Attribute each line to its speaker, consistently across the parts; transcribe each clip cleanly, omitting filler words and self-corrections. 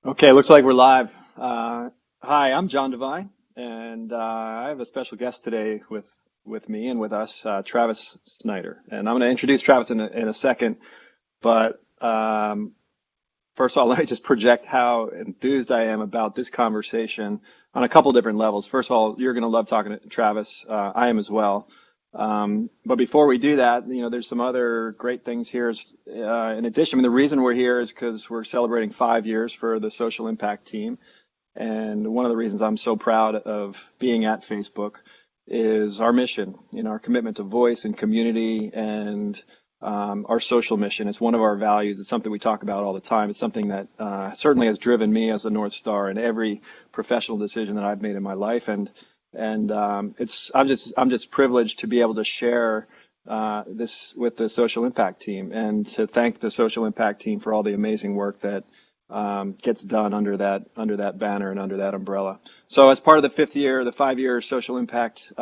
Speaker 1: Okay, looks like we're live. Hi, I'm John Devine, and I have a special guest today with me and with us, Travis Snyder. And I'm going to introduce Travis in a second, but first of all, let me just project how enthused I am about this conversation on a couple different levels. First of all, you're going to love talking to Travis. I am as well. But before we do that, there's some other great things here. In addition, I mean, the reason we're here is because we're celebrating 5 years for the social impact team. And one of the reasons I'm so proud of being at Facebook is our mission, our commitment to voice and community and our social mission. It's one of our values. It's something we talk about all the time. It's something that certainly has driven me as a North Star in every professional decision that I've made in my life. And I'm just privileged to be able to share this with the social impact team and to thank the social impact team for all the amazing work that gets done under that banner and under that umbrella. So as part of the fifth year, the 5 year social impact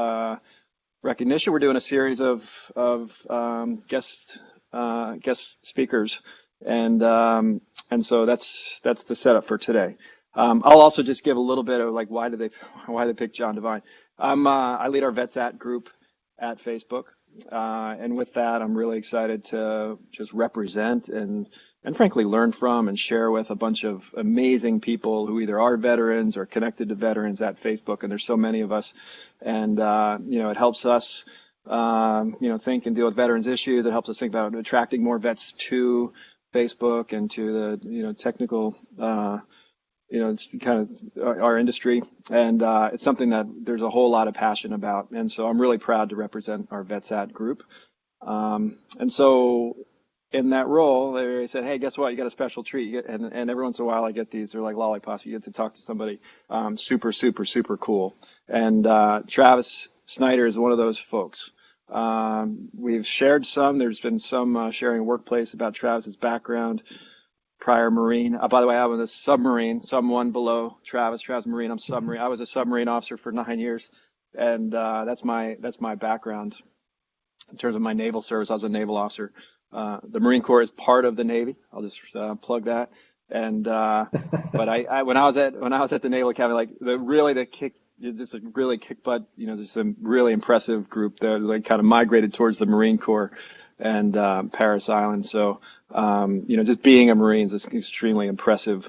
Speaker 1: recognition, we're doing a series of guest speakers, and so that's the setup for today. I'll also just give a little bit of like why they pick John Devine. I lead our Vets At group at Facebook, and with that, I'm really excited to just represent and frankly learn from and share with a bunch of amazing people who either are veterans or connected to veterans at Facebook. And there's so many of us, and it helps us think and deal with veterans issues. It helps us think about attracting more vets to Facebook and to the technical it's kind of our industry, and it's something that there's a whole lot of passion about. And so I'm really proud to represent our Vets At group. And so in that role, they said, "Hey, guess what? You got a special treat." And every once in a while, I get these. They're like lollipops. You get to talk to somebody super, super, super cool. And Travis Snyder is one of those folks. We've shared some. There's been some sharing workplace about Travis's background. Prior Marine. By the way, I was a submarine, someone below Travis. Travis Marine. I'm submarine. I was a submarine officer for 9 years, and that's my background in terms of my naval service. I was a naval officer. The Marine Corps is part of the Navy. I'll just plug that. And but I when I was at the Naval Academy, like the kick, just a really kick butt, just a really impressive group that like kind of migrated towards the Marine Corps and Paris Island. So just being a Marine is an extremely impressive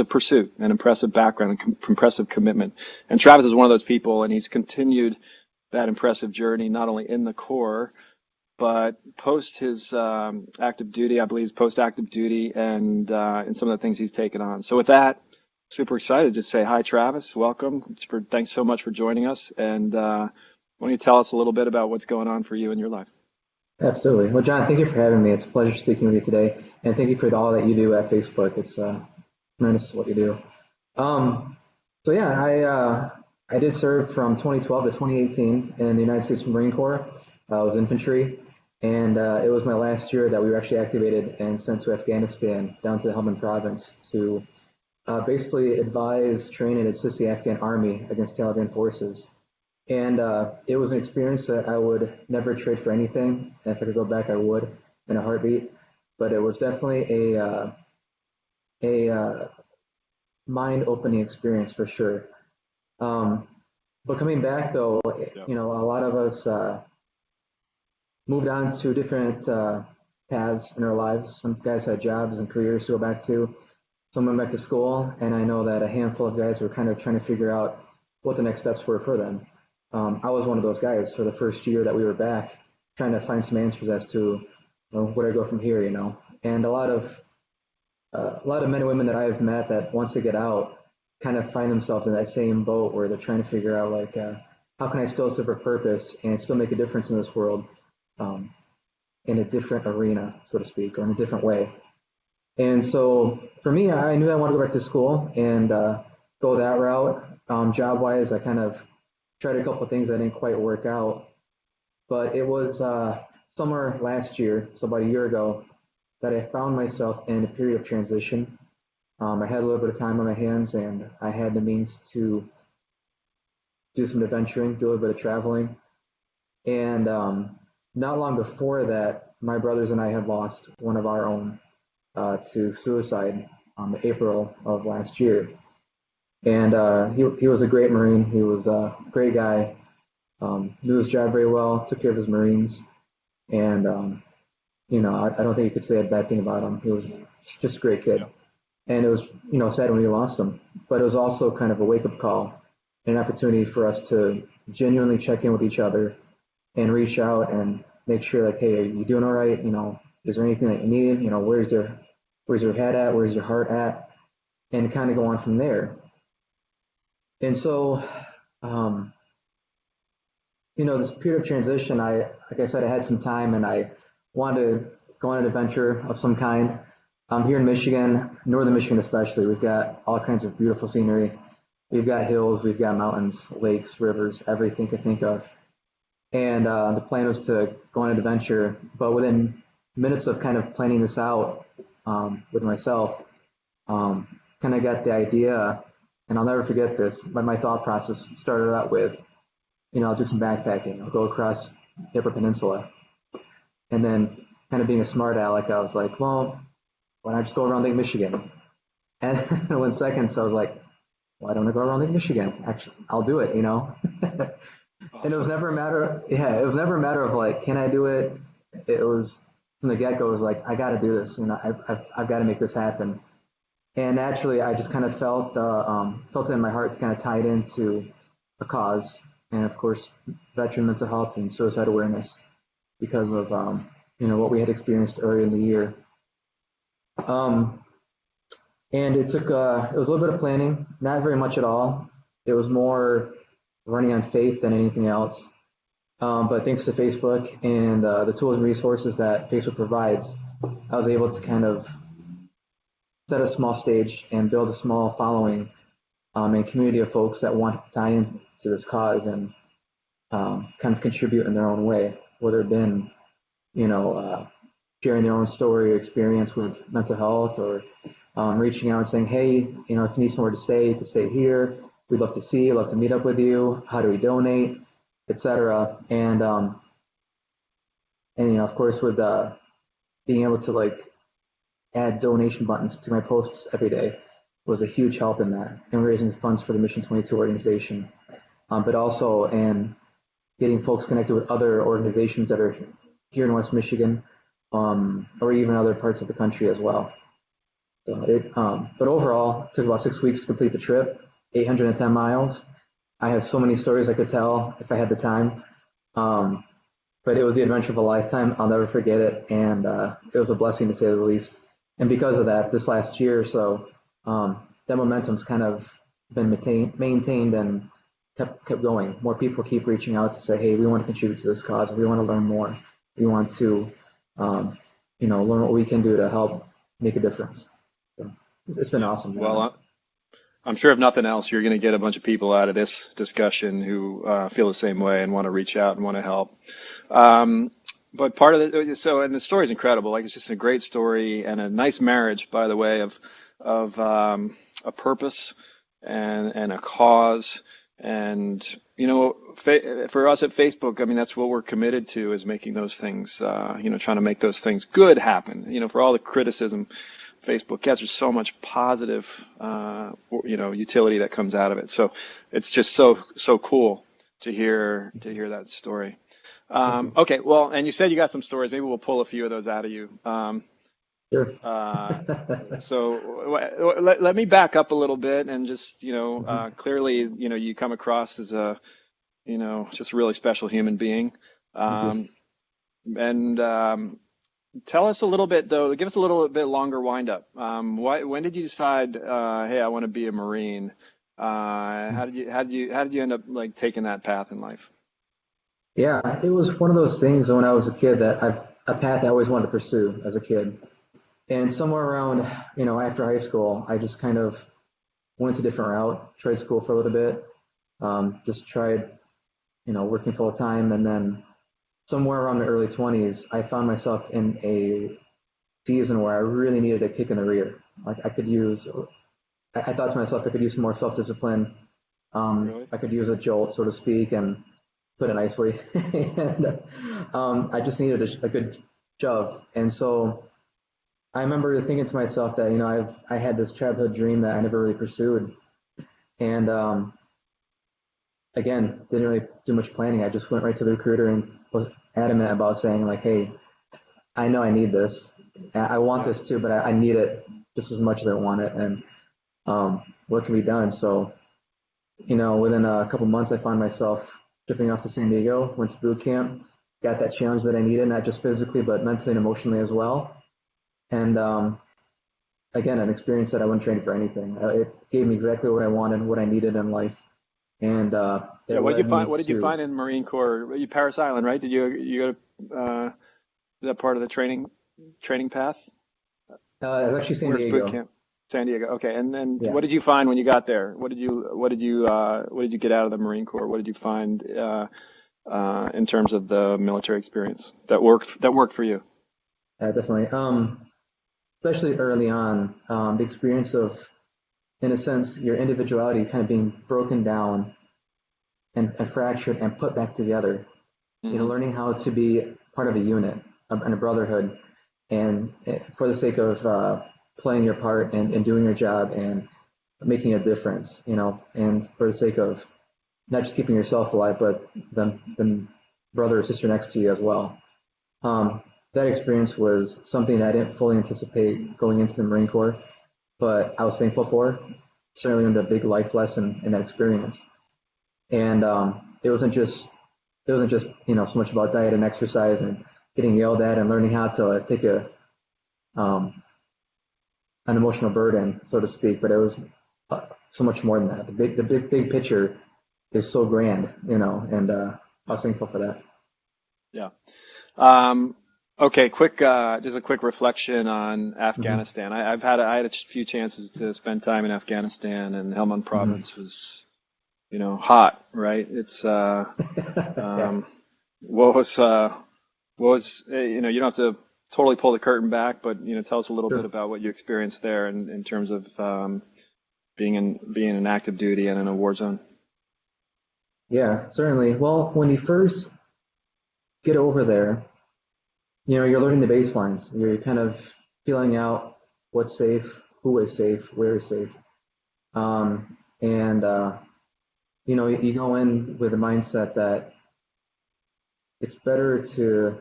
Speaker 1: pursuit, and impressive background, and impressive commitment. And Travis is one of those people, and he's continued that impressive journey not only in the Corps but post his active duty. I believe he's post active duty, and in some of the things he's taken on. So with that, super excited to say hi, Travis. Welcome. Thanks so much for joining us. And why don't you tell us a little bit about what's going on for you in your life?
Speaker 2: Absolutely. Well, John, thank you for having me. It's a pleasure speaking with you today, and thank you for all that you do at Facebook. It's tremendous what you do. So yeah, I did serve from 2012 to 2018 in the United States Marine Corps. I was infantry, and it was my last year that we were actually activated and sent to Afghanistan, down to the Helmand province, to basically advise, train, and assist the Afghan army against Taliban forces. And it was an experience that I would never trade for anything. And if I could go back, I would in a heartbeat. But it was definitely a mind-opening experience for sure. But coming back though,
Speaker 1: Yeah.
Speaker 2: a lot of us moved on to different paths in our lives. Some guys had jobs and careers to go back to. Some went back to school, and I know that a handful of guys were kind of trying to figure out what the next steps were for them. I was one of those guys for the first year that we were back, trying to find some answers as to where I go from here, And a lot of men and women that I have met that once they get out, kind of find themselves in that same boat where they're trying to figure out like, how can I still serve a purpose and still make a difference in this world, um, in a different arena, so to speak, or in a different way. And so for me, I knew I wanted to go back to school and go that route. Job wise, I kind of tried a couple of things that didn't quite work out. But it was summer last year, so about a year ago, that I found myself in a period of transition. I had a little bit of time on my hands, and I had the means to do some adventuring, do a little bit of traveling. And not long before that, my brothers and I had lost one of our own to suicide April of last year. And he was a great Marine. He was a great guy. Knew his job very well. Took care of his Marines. And I don't think you could say a bad thing about him. He was just a great kid.
Speaker 1: Yeah.
Speaker 2: And it was sad when we lost him. But it was also kind of a wake up call, an opportunity for us to genuinely check in with each other and reach out and make sure, like, hey, are you doing all right? Is there anything that you need? Where's your head at? Where's your heart at? And kind of go on from there. And so, um, this period of transition, like I said, I had some time and I wanted to go on an adventure of some kind. Here in Michigan, northern Michigan especially, we've got all kinds of beautiful scenery. We've got hills, we've got mountains, lakes, rivers, everything you can think of. And the plan was to go on an adventure, but within minutes of kind of planning this out with myself, kind of got the idea, and I'll never forget this, but my thought process started out with, I'll do some backpacking. I'll go across the Upper Peninsula. And then kind of being a smart aleck, I was like, well, why not just go around Lake Michigan? And in 1 second, so I was like, why don't I go around Lake Michigan? Actually, I'll do it. And it was never a matter of, yeah, it was never a matter of like, can I do it? It was from the get go, it was like, I got to do this. I've got to make this happen. And naturally, I just kind of felt it in my heart to kind of tie it into a cause. And of course, veteran mental health and suicide awareness because of, what we had experienced earlier in the year. And it was a little bit of planning, not very much at all. It was more running on faith than anything else. But thanks to Facebook and the tools and resources that Facebook provides, I was able to kind of set a small stage and build a small following and community of folks that want to tie into this cause and kind of contribute in their own way, whether it been, sharing their own story or experience with mental health or reaching out and saying, hey, if you need somewhere to stay, you can stay here. We'd love to see you, love to meet up with you. How do we donate, etc. And of course, with being able to like add donation buttons to my posts every day was a huge help in that and raising funds for the Mission 22 organization, but also in getting folks connected with other organizations that are here in West Michigan or even other parts of the country as well. So but overall, it took about 6 weeks to complete the trip, 810 miles. I have so many stories I could tell if I had the time. But it was the adventure of a lifetime. I'll never forget it. And it was a blessing to say the least. And because of that, this last year or so, that momentum's kind of been maintained and kept going. More people keep reaching out to say, hey, we want to contribute to this cause. We want to learn more. We want to, learn what we can do to help make a difference. So it's been awesome.
Speaker 1: Well, I'm sure if nothing else, you're going to get a bunch of people out of this discussion who feel the same way and want to reach out and want to help. But part of it, and the story is incredible. Like it's just a great story and a nice marriage, by the way, of a purpose and a cause. And for us at Facebook, I mean, that's what we're committed to is making those things, trying to make those things good happen. For all the criticism Facebook gets, there's so much positive, utility that comes out of it. So it's just so cool to hear that story. Okay, well, and you said you got some stories. Maybe we'll pull a few of those out of you.
Speaker 2: Sure.
Speaker 1: So let me back up a little bit and just, clearly, you come across as a, just a really special human being. Tell us a little bit, though. Give us a little bit longer wind up. When did you decide, hey, I want to be a Marine? How did you end up like taking that path in life?
Speaker 2: Yeah, it was one of those things when I was a kid that a path I always wanted to pursue as a kid. And somewhere around, after high school, I just kind of went a different route, tried school for a little bit, just tried, working full time. And then somewhere around the early 20s, I found myself in a season where I really needed a kick in the rear. Like I thought to myself, I could use some more self-discipline.
Speaker 1: Really?
Speaker 2: I could use a jolt, so to speak, and put it nicely. And I just needed a good shove. And so I remember thinking to myself that, I had this childhood dream that I never really pursued. And again, didn't really do much planning. I just went right to the recruiter and was adamant about saying like, hey, I know I need this. I want
Speaker 1: Yeah.
Speaker 2: this too, but I need it just as much as I want it. And what can be done? So, within a couple months, I found myself shipping off to San Diego, went to boot camp, got that challenge that I needed, not just physically, but mentally and emotionally as well. And again, an experience that I wouldn't trade for anything. It gave me exactly what I wanted, what I needed in life, and
Speaker 1: Yeah.
Speaker 2: it led me
Speaker 1: What did you
Speaker 2: to
Speaker 1: find in Marine Corps? You Paris Island, right? Did you go to that part of the training path?
Speaker 2: it was actually San
Speaker 1: Where's boot
Speaker 2: Diego.
Speaker 1: camp? San Diego. Okay. And
Speaker 2: Yeah.
Speaker 1: what did you find when you got there? What did you get out of the Marine Corps? What did you find in terms of the military experience that worked for you?
Speaker 2: Definitely. Especially early on, the experience of, in a sense, your individuality kind of being broken down and fractured and put back together.
Speaker 1: Hmm.
Speaker 2: Learning how to be part of a unit and a brotherhood, and for the sake of playing your part and doing your job and making a difference. And for the sake of not just keeping yourself alive, but the brother or sister next to you as well. Um, that experience was something that I didn't fully anticipate going into the Marine Corps, but I was thankful for. Certainly learned a big life lesson in that experience. And it wasn't just so much about diet and exercise and getting yelled at and learning how to take um, an emotional burden, so to speak. But it was so much more than that. The big picture is so grand, and I was thankful for that.
Speaker 1: Yeah. Um, okay, just a quick reflection on
Speaker 2: Hmm.
Speaker 1: Afghanistan. I had a few chances to spend time in Afghanistan, and Helmand
Speaker 2: Hmm.
Speaker 1: Province was, hot, right? It's
Speaker 2: Yeah,
Speaker 1: um, what was you don't have to totally pull the curtain back, but tell us a little bit
Speaker 2: sure.
Speaker 1: about what you experienced there in terms of being in active duty and in a war zone.
Speaker 2: Yeah, certainly. Well, when you first get over there, you're learning the baselines. You're kind of feeling out what's safe, who is safe, where is safe. And you go in with a mindset that it's better to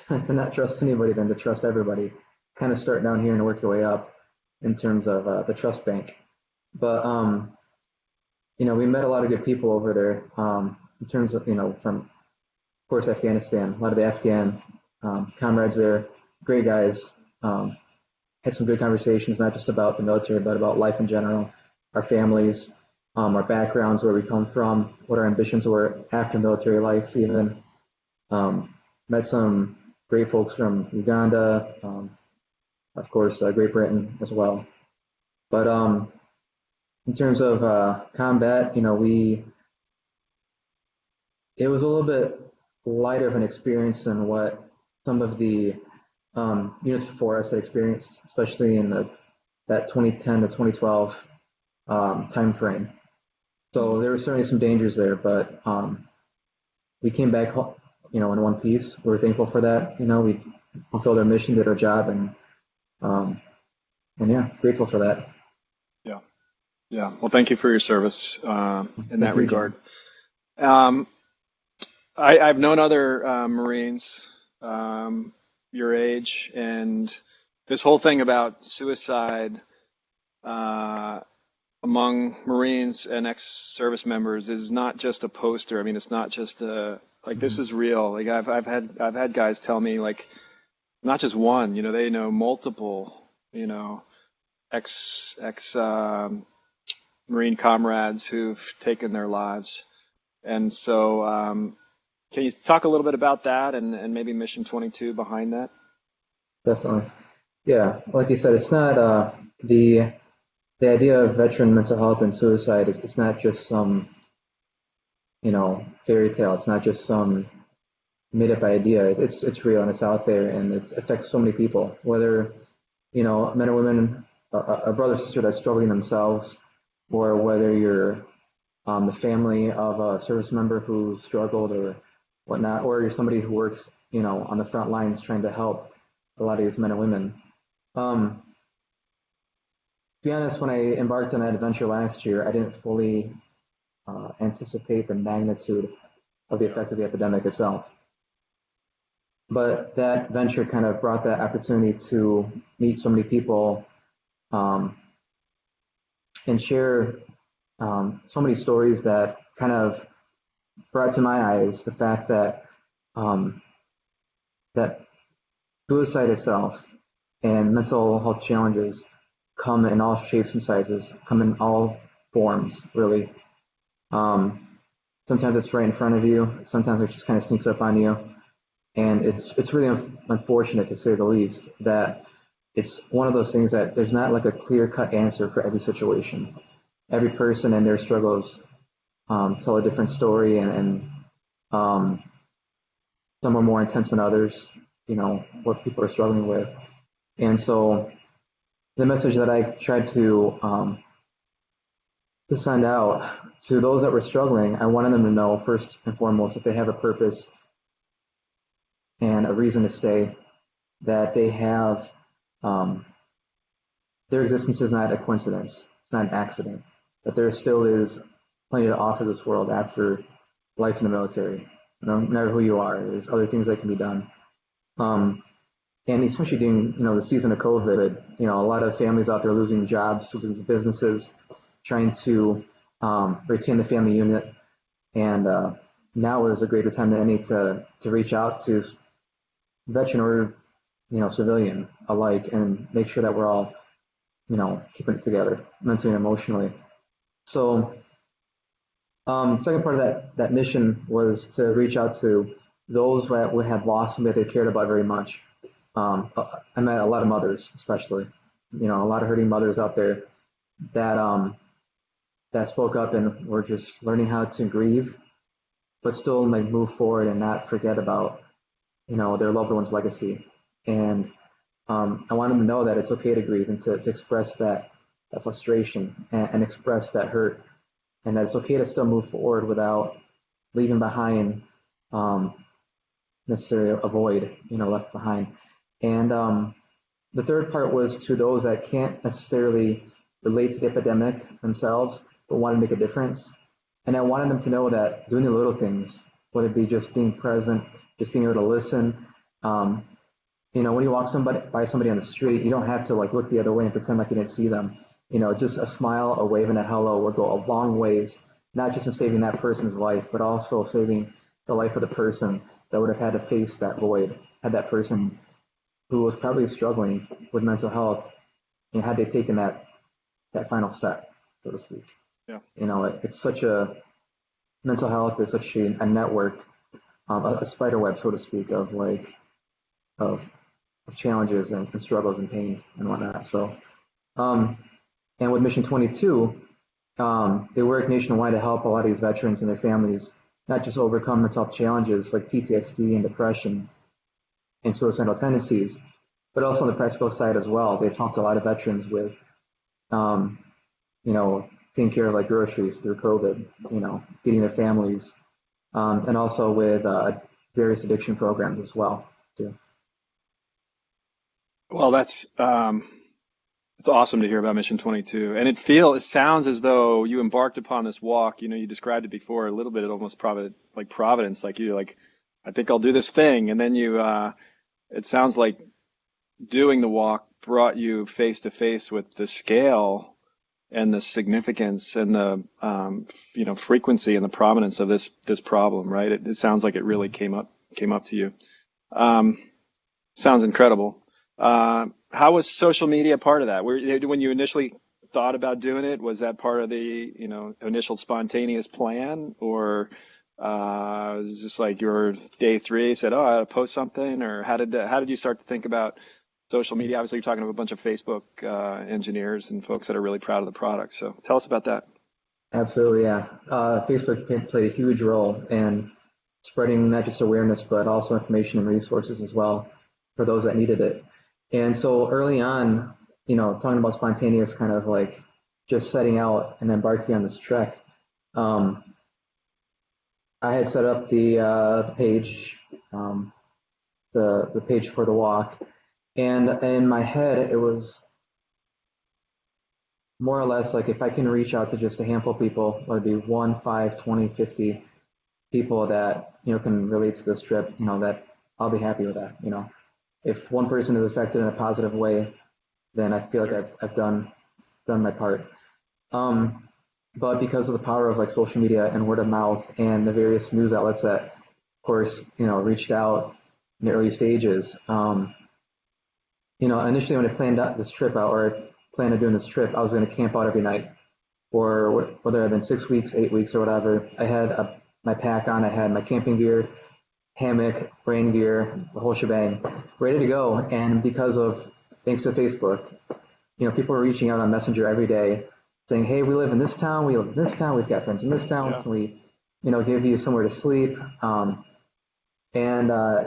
Speaker 2: to not trust anybody than to trust everybody. Kind of start down here and work your way up in terms of the trust bank. But we met a lot of good people over there. In terms of from of course Afghanistan, a lot of the Afghan comrades there, great guys. Um, had some good conversations, not just about the military, but about life in general, our families, our backgrounds, where we come from, what our ambitions were after military life, even. Met some great folks from Uganda, of course, Great Britain as well. But in terms of combat, it was a little bit lighter of an experience than what some of the units before us had experienced, especially in that 2010 to 2012 time frame. So
Speaker 1: Mhm.
Speaker 2: there were certainly some dangers there, but we came back, in one piece. We were thankful for that. We fulfilled our mission, did our job, um, and yeah, grateful for that.
Speaker 1: Yeah, yeah. Well, thank you for your service in
Speaker 2: Thank
Speaker 1: that
Speaker 2: you,
Speaker 1: regard.
Speaker 2: John.
Speaker 1: Um, I've known other Marines your age, and this whole thing about suicide uh, among Marines and ex-service members is not just a poster. I mean, it's not just a like this
Speaker 2: Mhm.
Speaker 1: is real. Like I've had guys tell me like not just one. They know multiple. Ex Marine comrades who've taken their lives, and so. Can you talk a little bit about that and maybe Mission 22 behind that?
Speaker 2: Definitely. Yeah, like you said, it's not the idea of veteran mental health and suicide is it's not just some fairy tale. It's not just some made up idea. It's real and it's out there and it affects so many people. Whether men or women, a brother or sister that's struggling themselves, or whether you're the family of a service member who struggled or whatnot, or you're somebody who works on the front lines trying to help a lot of these men and women. To be honest, when I embarked on that adventure last year, I didn't fully anticipate the magnitude of the effect of the epidemic itself. But that venture kind of brought that opportunity to meet so many people um, and share so many stories that kind of brought to my eyes the fact that um, that suicide itself and mental health challenges come in all shapes and sizes, come in all forms, really. Um, Sometimes it's right in front of you. Sometimes it just kind of sneaks up on you, and it's really unfortunate, to say the least, that it's one of those things that there's not like a clear-cut answer for every situation. Every person and their struggles tell a different story, and um, some are more intense than others. You know what people are struggling with, and so the message that I tried to send out to those that were struggling, I wanted them to know first and foremost that they have a purpose and a reason to stay, that they have their existence is not a coincidence, it's not an accident, that there still is plenty to offer this world after life in the military. No matter who you are, there's other things that can be done. Um, and especially during the season of COVID, a lot of families out there losing jobs, losing businesses, trying to retain the family unit, and now is a greater time than any to reach out to veteran or civilian alike and make sure that we're all keeping it together mentally and emotionally. So the second part of that mission was to reach out to those that would have lost somebody they cared about very much. I met a lot of mothers, especially, a lot of hurting mothers out there that that spoke up and were just learning how to grieve, but still like move forward and not forget about their loved one's legacy. And I want them to know that it's okay to grieve and to express that frustration and express that hurt, and that it's okay to still move forward without leaving behind necessarily a void, left behind. And the third part was to those that can't necessarily relate to the epidemic themselves, but want to make a difference. And I wanted them to know that doing the little things, whether it be just being present, just being able to listen. When you walk by somebody on the street, you don't have to like look the other way and pretend like you didn't see them. Just a smile, a wave, and a hello will go a long ways, not just in saving that person's life, but also saving the life of the person that would have had to face that void, had that person who was probably struggling with mental health, and had they taken that final step, so to speak.
Speaker 1: Yeah.
Speaker 2: It's such a mental health is such a network, a spider web, so to speak, of challenges and struggles and pain and whatnot. So, and with Mission 22, they work nationwide to help a lot of these veterans and their families not just overcome mental health challenges like PTSD and depression and suicidal tendencies, but also on the practical side as well. They've helped a lot of veterans with, taking care of like groceries through COVID, feeding their families, and also with various addiction programs as well, too.
Speaker 1: Well, that's it's awesome to hear about Mission 22, and it sounds as though you embarked upon this walk. You described it before a little bit, almost Providence, like you like, I think I'll do this thing, and then it sounds like doing the walk brought you face to face with the scale and the significance and the frequency and the prominence of this problem, right? It sounds like it really came up to you. Um, Sounds incredible. How was social media part of that? When you initially thought about doing it, was that part of the initial spontaneous plan, or was it just like your day three said, "Oh, I gotta post something," or how did you start to think about social media? Obviously, you're talking to a bunch of Facebook engineers and folks that are really proud of the product. So tell us about that.
Speaker 2: Absolutely, yeah. Facebook played a huge role in spreading not just awareness, but also information and resources as well for those that needed it. And so early on, talking about spontaneous, kind of like just setting out and embarking on this trek, um, I had set up the page, the page for the walk, And in my head, it was more or less like if I can reach out to just a handful of people, whether it be 1, 5, 20, 50 people that, can relate to this trip, that I'll be happy with that. If one person is affected in a positive way, then I feel like
Speaker 1: Sure.
Speaker 2: I've done my part. Um, but because of the power of like social media and word of mouth and the various news outlets that, of course, reached out in the early stages, initially when I planned out this trip out or planned on doing this trip, I was going to camp out every night for whether it had been 6 weeks, 8 weeks, or whatever. I had my pack on, I had my camping gear, hammock, rain gear, the whole shebang, ready to go. And because of thanks to Facebook, people are reaching out on Messenger every day saying, hey, we live in this town, we live in this town, we've got friends in this town,
Speaker 1: Yeah.
Speaker 2: can we, give you somewhere to sleep? And, uh,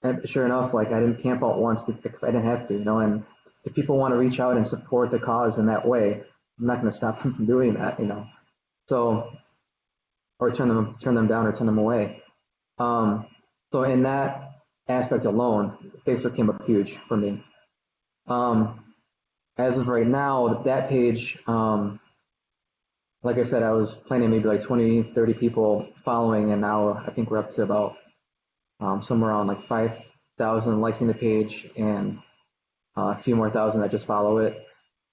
Speaker 2: and sure enough, like I didn't camp out once because I didn't have to, and if people want to reach out and support the cause in that way, I'm not going to stop them from doing that. So, or turn them down or turn them away. Um, so in that aspect alone, Facebook came up huge for me. Um, as of right now, that page, like I said, I was planning maybe like 20, 30 people following, and now I think we're up to about somewhere around like 5,000 liking the page and a few more thousand that just follow it.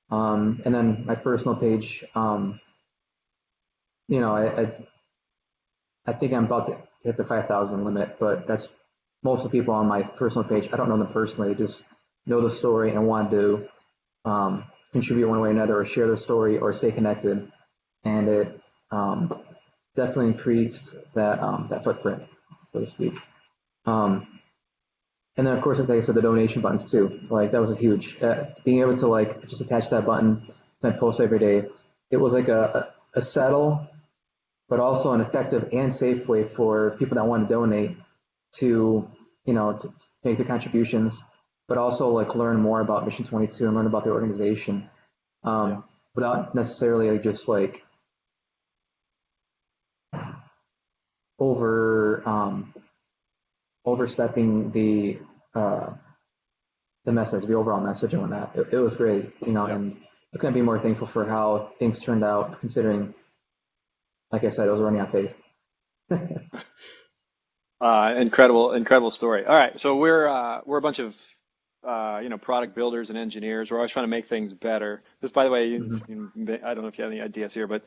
Speaker 2: And then my personal page, you know, I, I, I think I'm about to hit the 5,000 limit, but that's most of the people on my personal page. I don't know them personally, just know the story and want to contribute one way or another or share the story or stay connected. And it definitely increased that footprint, so to speak. Um, and then of course, like I said, the donation buttons too. Like that was a huge being able to like just attach that button and post every day. It was like a settle, but also an effective and safe way for people that want to donate to to make the contributions, but also like learn more about Mission 22 and learn about the organization
Speaker 1: Yeah.
Speaker 2: without necessarily just like over overstepping uh, the message, the overall message on that. It was great,
Speaker 1: Yeah.
Speaker 2: and I couldn't be more thankful for how things turned out, considering, like I said, it was running on faith.
Speaker 1: Incredible, incredible story. All right, so we're a bunch of product builders and engineers. We're always trying to make things better. Just by the way,
Speaker 2: Mhm.
Speaker 1: I don't know if you have any ideas here, but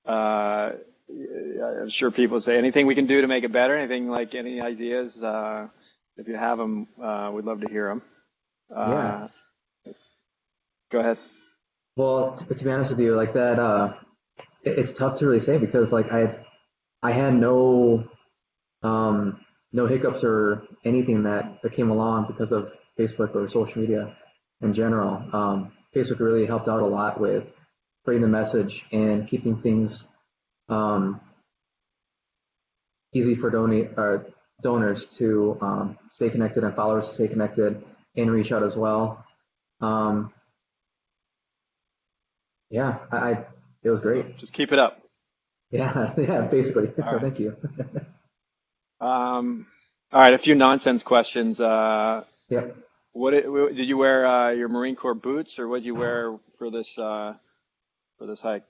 Speaker 1: uh, I'm sure people say anything we can do to make it better. Anything like any ideas? If you have them, we'd love to hear them.
Speaker 2: Yeah.
Speaker 1: Uh, go ahead.
Speaker 2: Well, to be honest with you, like that, it's tough to really say because like I had no hiccups or anything that came along because of Facebook or social media in general. Facebook really helped out a lot with spreading the message and keeping things um, easy for donors to stay connected and followers to stay connected and reach out as well. Um, yeah, it was great.
Speaker 1: So just keep it up.
Speaker 2: Yeah, yeah, basically.
Speaker 1: All
Speaker 2: So
Speaker 1: right.
Speaker 2: thank you.
Speaker 1: All right. A few nonsense questions.
Speaker 2: Yep.
Speaker 1: Did you wear your Marine Corps boots, or what did you wear for this hike?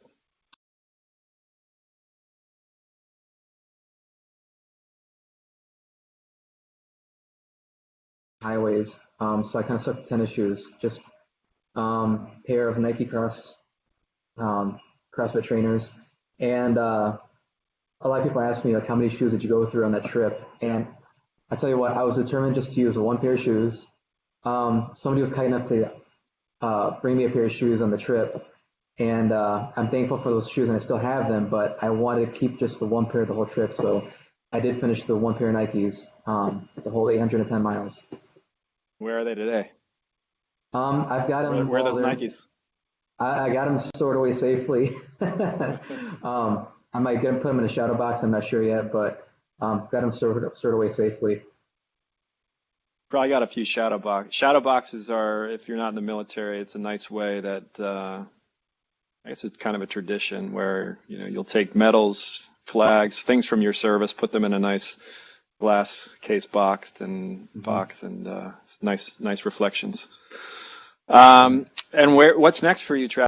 Speaker 2: Highways. So I kind of stuck to tennis shoes, just pair of Nike um, CrossFit trainers, and a lot of people ask me like, how many shoes did you go through on that trip?
Speaker 1: Yeah.
Speaker 2: And I tell you what, I was determined just to use one pair of shoes. Somebody was kind enough to bring me a pair of shoes on the trip, and I'm thankful for those shoes, and I still have them. But I wanted to keep just the one pair the whole trip, so I did finish the one pair of Nikes the whole 810 miles.
Speaker 1: Where are they today?
Speaker 2: I've got them.
Speaker 1: Where are
Speaker 2: Well,
Speaker 1: those Nikes?
Speaker 2: I got them stored away safely. I might put them in a shadow box. I'm not sure yet, but got them stored away safely.
Speaker 1: Probably got a few shadow box. Shadow boxes are, if you're not in the military, it's a nice way that I guess it's kind of a tradition where you'll take medals, flags, things from your service, put them in a nice glass case boxed and it's nice reflections. And what's next for you, Travis?